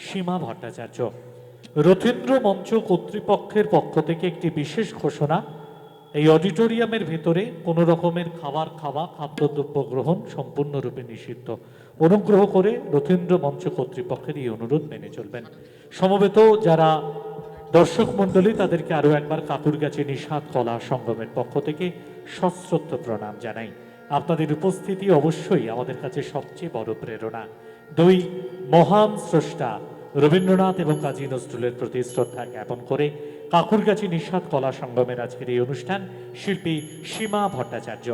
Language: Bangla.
সীমা ভট্টাচার্য। রথীন্দ্র মঞ্চ কর্তৃপক্ষের পক্ষ থেকে একটি বিশেষ ঘোষণা, এই অডিটোরিয়ামের ভেতরে কোনো রকমের খাওয়া খাদ্যদ্রব্য গ্রহণ সম্পূর্ণরূপে নিষিদ্ধ। অনুগ্রহ করে রথীন্দ্র মঞ্চ কর্তৃপক্ষের এই অনুরোধ মেনে চলবেন। সমবেত যারা দর্শক মণ্ডলী, তাদেরকে আরও একবার কাকুরগাছি নিষাদ কলা সঙ্গমের পক্ষ থেকে সশ্রদ্ধ প্রণাম জানাই। আপনাদের উপস্থিতি অবশ্যই আমাদের কাছে সবচেয়ে বড় প্রেরণা। দুই মহান স্রষ্টা রবীন্দ্রনাথ এবং কাজী নজরুলের প্রতি শ্রদ্ধা জ্ঞাপন করে কাকুরগাছি নিষাদ কলা সঙ্গমের আজকের এই অনুষ্ঠান শিল্পী সীমা ভট্টাচার্য।